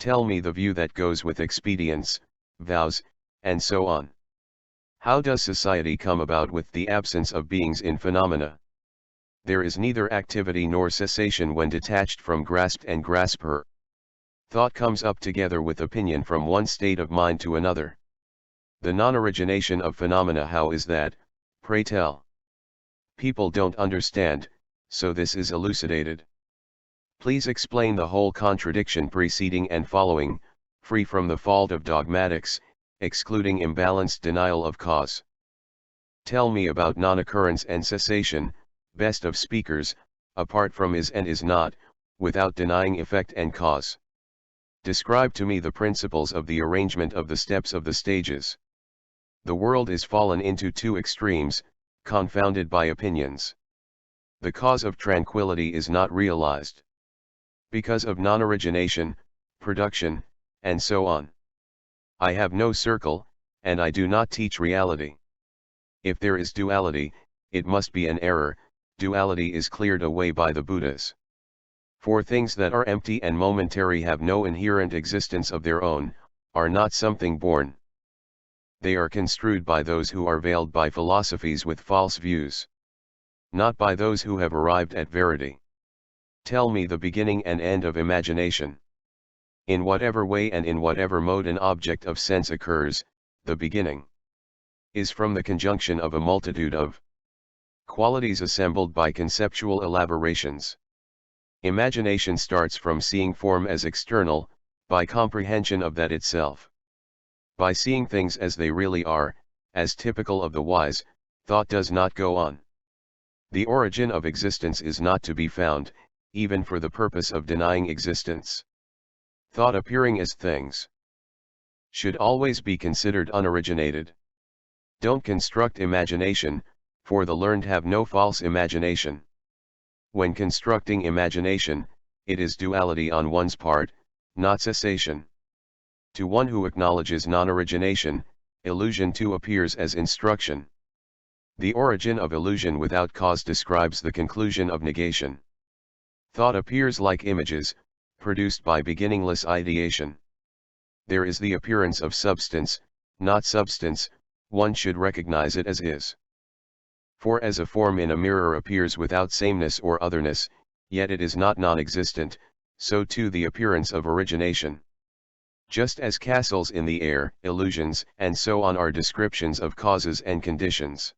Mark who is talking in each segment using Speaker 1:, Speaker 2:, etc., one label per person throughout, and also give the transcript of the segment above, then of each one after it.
Speaker 1: Tell me the view that goes with expedience, vows, and so on. How does society come about with the absence of beings in phenomena? There is neither activity nor cessation when detached from grasped and grasper. Thought comes up together with opinion from one state of mind to another. The non-origination of phenomena, how is that, pray tell? People don't understand, so this is elucidated. Please explain the whole contradiction preceding and following, free from the fault of dogmatics, excluding imbalanced denial of cause. Tell me about non-occurrence and cessation, best of speakers, apart from is and is not, without denying effect and cause. Describe to me the principles of the arrangement of the steps of the stages. The world is fallen into two extremes, confounded by opinions. The cause of tranquility is not realized. Because of non-origination, production, and so on. I have no circle, and I do not teach reality. If there is duality, it must be an error. Duality is cleared away by the Buddhas. For things that are empty and momentary have no inherent existence of their own, are not something born. They are construed by those who are veiled by philosophies with false views. Not by those who have arrived at verity. Tell me the beginning and end of imagination. In whatever way and in whatever mode an object of sense occurs, the beginning is from the conjunction of a multitude of qualities assembled by conceptual elaborations. Imagination starts from seeing form as external, by comprehension of that itself. By seeing things as they really are, as typical of the wise, thought does not go on. The origin of existence is not to be found, even for the purpose of denying existence. Thought appearing as things should always be considered unoriginated. Don't construct imagination, for the learned have no false imagination. When constructing imagination, it is duality on one's part, not cessation. To one who acknowledges non-origination, illusion too appears as instruction. The origin of illusion without cause describes the conclusion of negation. Thought appears like images, produced by beginningless ideation. There is the appearance of substance, not substance, one should recognize it as is. For as a form in a mirror appears without sameness or otherness, yet it is not non-existent, so too the appearance of origination. Just as castles in the air, illusions, and so on are descriptions of causes and conditions.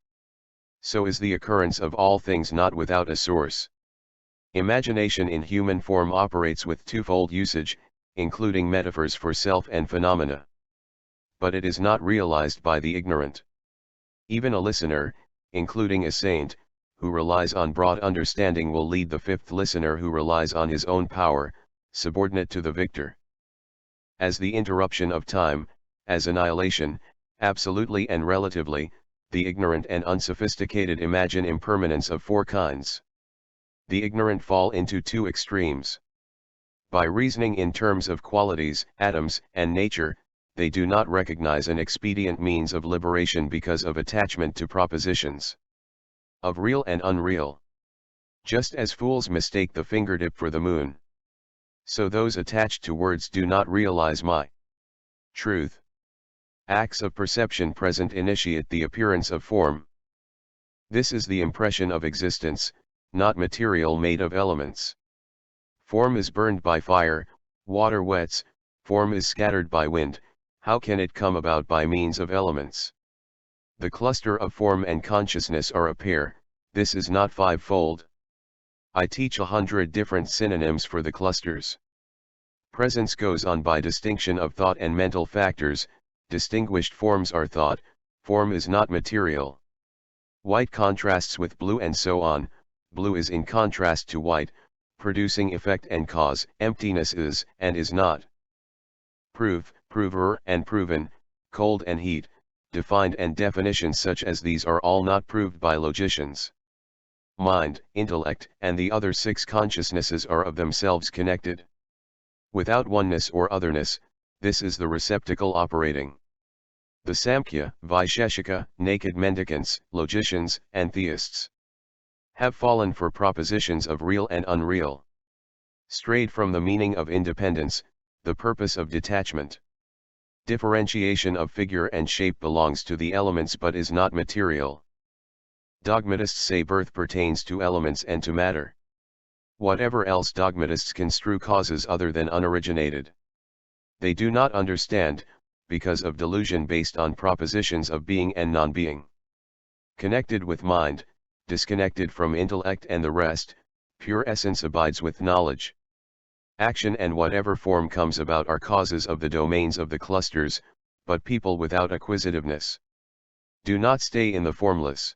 Speaker 1: So is the occurrence of all things not without a source. Imagination in human form operates with twofold usage, including metaphors for self and phenomena. But it is not realized by the ignorant. Even a listener, including a saint, who relies on broad understanding will lead the fifth listener who relies on his own power, subordinate to the victor. As the interruption of time, as annihilation, absolutely and relatively, the ignorant and unsophisticated imagine impermanence of four kinds. The ignorant fall into two extremes. By reasoning in terms of qualities, atoms, and nature, they do not recognize an expedient means of liberation because of attachment to propositions of real and unreal. Just as fools mistake the fingertip for the moon, so those attached to words do not realize my truth. Acts of perception present initiate the appearance of form. This is the impression of existence, not material made of elements. Form is burned by fire, water wets, form is scattered by wind, how can it come about by means of elements? The cluster of form and consciousness are a pair, this is not fivefold. I teach 100 different synonyms for the clusters. Presence goes on by distinction of thought and mental factors, distinguished forms are thought, form is not material. White contrasts with blue and so on, blue is in contrast to white, producing effect and cause, emptiness is and is not. Prove, prover and proven, cold and heat, defined and definitions such as these are all not proved by logicians. Mind, intellect, and the other six consciousnesses are of themselves connected. Without oneness or otherness, this is the receptacle operating. The Samkhya, Vaisheshika, naked mendicants, logicians, and theists have fallen for propositions of real and unreal. Strayed from the meaning of independence, the purpose of detachment. Differentiation of figure and shape belongs to the elements but is not material. Dogmatists say birth pertains to elements and to matter. Whatever else dogmatists construe causes other than unoriginated. They do not understand, because of delusion based on propositions of being and non-being. Connected with mind, disconnected from intellect and the rest, pure essence abides with knowledge. Action and whatever form comes about are causes of the domains of the clusters, but people without acquisitiveness do not stay in the formless.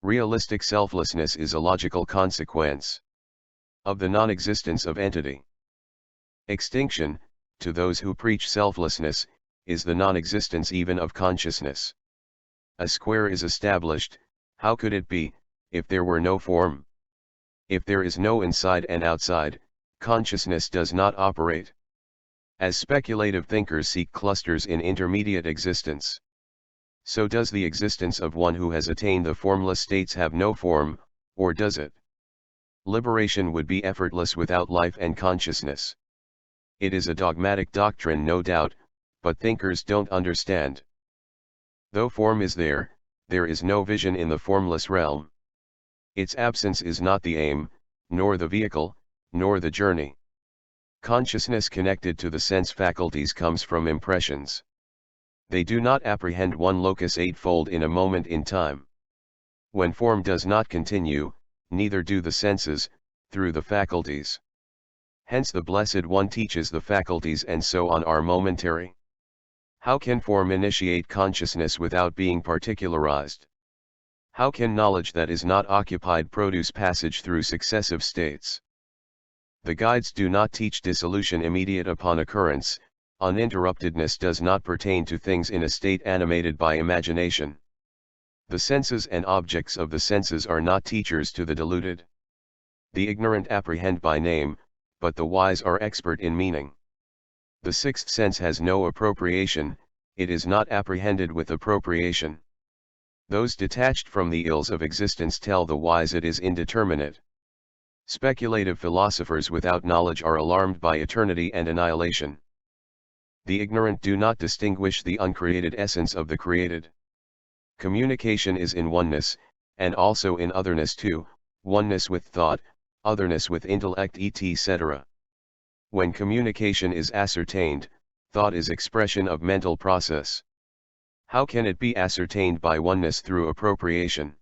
Speaker 1: Realistic selflessness is a logical consequence of the non-existence of entity. Extinction, to those who preach selflessness, is the non-existence even of consciousness. A square is established, how could it be, if there were no form? If there is no inside and outside, consciousness does not operate. As speculative thinkers seek clusters in intermediate existence, so does the existence of one who has attained the formless states have no form, or does it? Liberation would be effortless without life and consciousness. It is a dogmatic doctrine, no doubt, but thinkers don't understand. Though form is there is no vision in the formless realm. Its absence is not the aim, nor the vehicle, nor the journey. Consciousness connected to the sense faculties comes from impressions. They do not apprehend one locus eightfold in a moment in time. When form does not continue, neither do the senses, through the faculties. Hence the Blessed One teaches the faculties and so on are momentary. How can form initiate consciousness without being particularized? How can knowledge that is not occupied produce passage through successive states? The guides do not teach dissolution immediate upon occurrence. Uninterruptedness does not pertain to things in a state animated by imagination. The senses and objects of the senses are not teachers to the deluded. The ignorant apprehend by name, but the wise are expert in meaning. The sixth sense has no appropriation, it is not apprehended with appropriation. Those detached from the ills of existence tell the wise it is indeterminate. Speculative philosophers without knowledge are alarmed by eternity and annihilation. The ignorant do not distinguish the uncreated essence of the created. Communication is in oneness, and also in otherness too, oneness with thought, otherness with intellect etc. When communication is ascertained, thought is expression of mental process. How can it be ascertained by oneness through appropriation?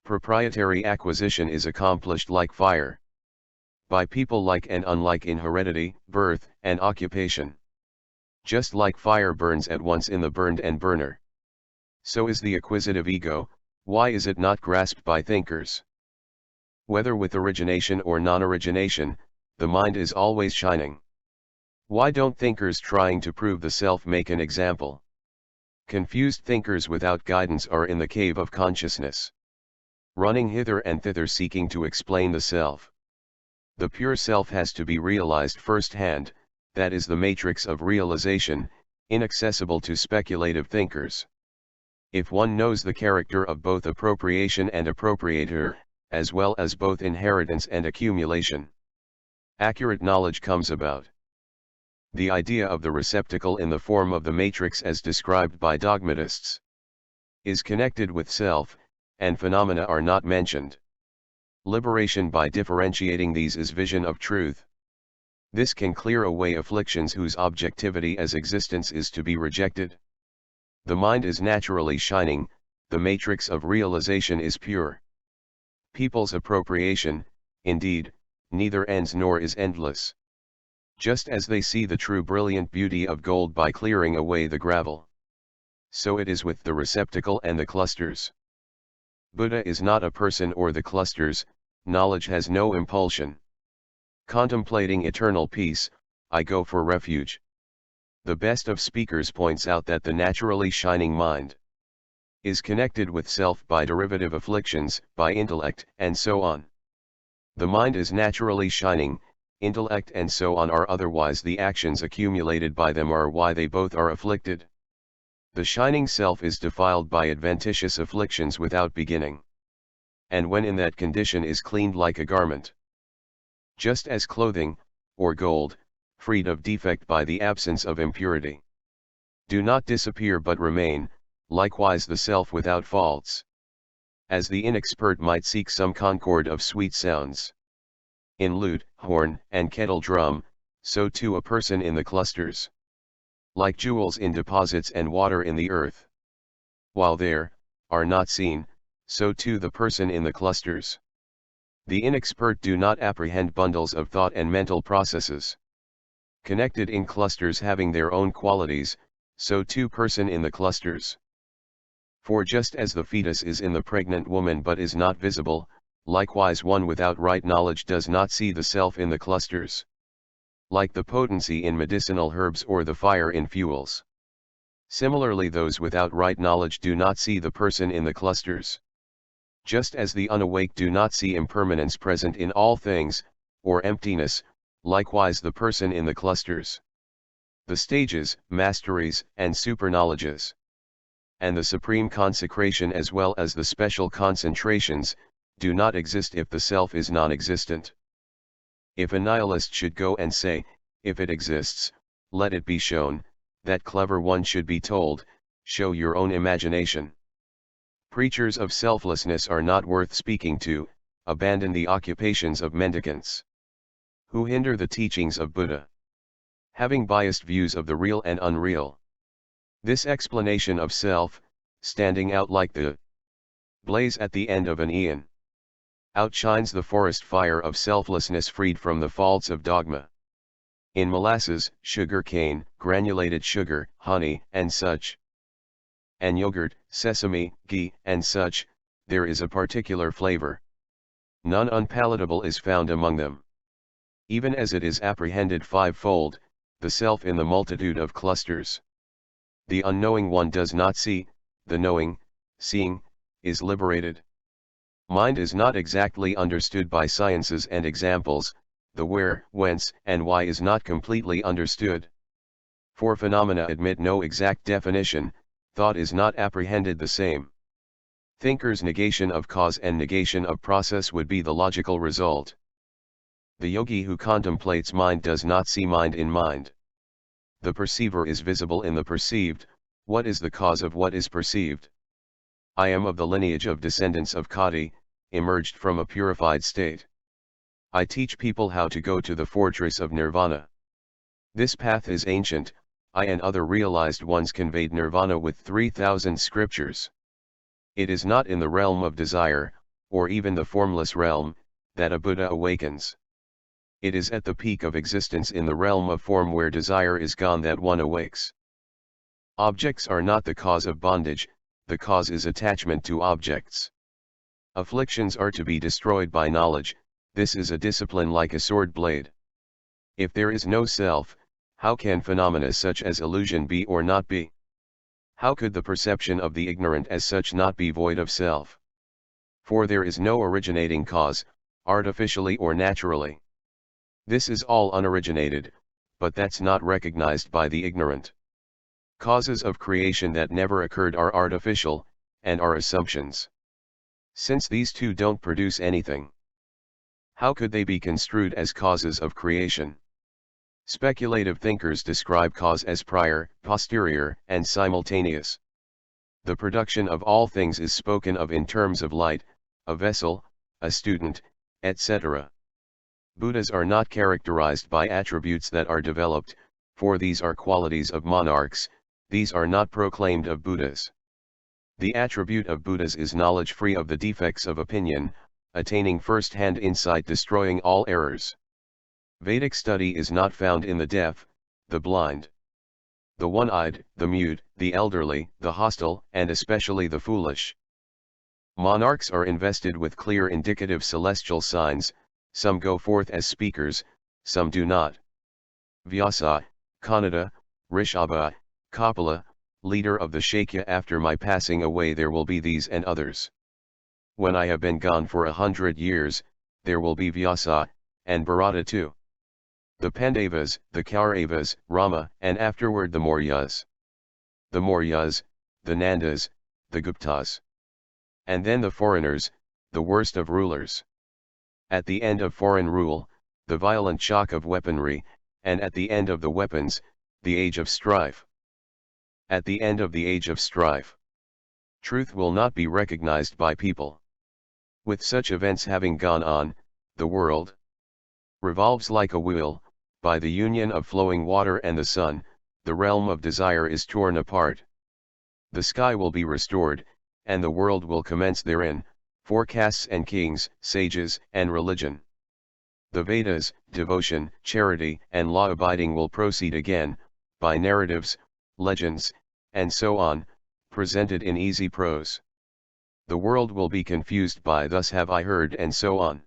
Speaker 1: Proprietary acquisition is accomplished like fire. By people like and unlike in heredity, birth, and occupation. Just like fire burns at once in the burned and burner. So is the acquisitive ego, why is it not grasped by thinkers? Whether with origination or non-origination, the mind is always shining. Why don't thinkers trying to prove the self make an example? Confused thinkers without guidance are in the cave of consciousness, running hither and thither seeking to explain the self. The pure self has to be realized firsthand, that is the matrix of realization, inaccessible to speculative thinkers. If one knows the character of both appropriation and appropriator, as well as both inheritance and accumulation, accurate knowledge comes about. The idea of the receptacle in the form of the matrix as described by dogmatists is connected with self, and phenomena are not mentioned. Liberation by differentiating these is vision of truth. This can clear away afflictions whose objectivity as existence is to be rejected. The mind is naturally shining, the matrix of realization is pure. People's appropriation, indeed, neither ends nor is endless. Just as they see the true brilliant beauty of gold by clearing away the gravel, so it is with the receptacle and the clusters. Buddha is not a person or the clusters, knowledge has no impulsion. Contemplating eternal peace, I go for refuge. The best of speakers points out that the naturally shining mind is connected with self by derivative afflictions, by intellect, and so on. The mind is naturally shining, intellect and so on are otherwise, the actions accumulated by them are why they both are afflicted. The shining self is defiled by adventitious afflictions without beginning, and when in that condition is cleaned like a garment. Just as clothing, or gold, freed of defect by the absence of impurity. Do not disappear but remain, likewise the self without faults. As the inexpert might seek some concord of sweet sounds in lute, horn, and kettle drum, so too a person in the clusters. Like jewels in deposits and water in the earth, while there are not seen, so too the person in the clusters. The inexpert do not apprehend bundles of thought and mental processes connected in clusters having their own qualities, so too person in the clusters. For just as the fetus is in the pregnant woman but is not visible, likewise one without right knowledge does not see the self in the clusters. Like the potency in medicinal herbs or the fire in fuels. Similarly those without right knowledge do not see the person in the clusters. Just as the unawake do not see impermanence present in all things, or emptiness, likewise the person in the clusters. The stages, masteries, and superknowledges, and the supreme consecration as well as the special concentrations, do not exist if the self is non-existent. If a nihilist should go and say, if it exists, let it be shown, that clever one should be told, show your own imagination. Preachers of selflessness are not worth speaking to, abandon the occupations of mendicants, who hinder the teachings of Buddha, having biased views of the real and unreal. This explanation of self, standing out like the blaze at the end of an eon, outshines the forest fire of selflessness freed from the faults of dogma. In molasses, sugar cane, granulated sugar, honey, and such, and yogurt, sesame, ghee, and such, there is a particular flavor. None unpalatable is found among them. Even as it is apprehended fivefold, the self in the multitude of clusters. The unknowing one does not see, the knowing, seeing, is liberated. Mind is not exactly understood by sciences and examples, the where, whence, and why is not completely understood. For phenomena admit no exact definition, thought is not apprehended the same. Thinker's negation of cause and negation of process would be the logical result. The yogi who contemplates mind does not see mind in mind. The perceiver is visible in the perceived. What is the cause of what is perceived? I am of the lineage of descendants of Kati, emerged from a purified state. I teach people how to go to the fortress of nirvana. This path is ancient. I and other realized ones conveyed nirvana with 3,000 scriptures. It is not in the realm of desire, or even the formless realm, that a Buddha awakens. It is at the peak of existence in the realm of form where desire is gone that one awakes. Objects are not the cause of bondage, the cause is attachment to objects. Afflictions are to be destroyed by knowledge, this is a discipline like a sword blade. If there is no self, how can phenomena such as illusion be or not be? How could the perception of the ignorant as such not be void of self? For there is no originating cause, artificially or naturally. This is all unoriginated, but that's not recognized by the ignorant. Causes of creation that never occurred are artificial, and are assumptions. Since these two don't produce anything, how could they be construed as causes of creation? Speculative thinkers describe cause as prior, posterior, and simultaneous. The production of all things is spoken of in terms of light, a vessel, a student, etc. Buddhas are not characterized by attributes that are developed, for these are qualities of monarchs, these are not proclaimed of Buddhas. The attribute of Buddhas is knowledge free of the defects of opinion, attaining first-hand insight destroying all errors. Vedic study is not found in the deaf, the blind, the one-eyed, the mute, the elderly, the hostile, and especially the foolish. Monarchs are invested with clear indicative celestial signs, some go forth as speakers, some do not. Vyasa, Kanada, Rishabha, Kapila, leader of the Shakya, after my passing away there will be these and others. When I have been gone for 100 years, there will be Vyasa, and Bharata too. The Pandavas, the Kauravas, Rama, and afterward the Mauryas. The Mauryas, the Nandas, the Guptas. And then the foreigners, the worst of rulers. At the end of foreign rule, the violent shock of weaponry, and at the end of the weapons, the age of strife. At the end of the age of strife, truth will not be recognized by people. With such events having gone on, the world revolves like a wheel. By the union of flowing water and the sun, the realm of desire is torn apart. The sky will be restored, and the world will commence therein, for castes and kings, sages, and religion. The Vedas, devotion, charity, and law-abiding will proceed again, by narratives, legends, and so on, presented in easy prose. The world will be confused by "thus have I heard" and so on.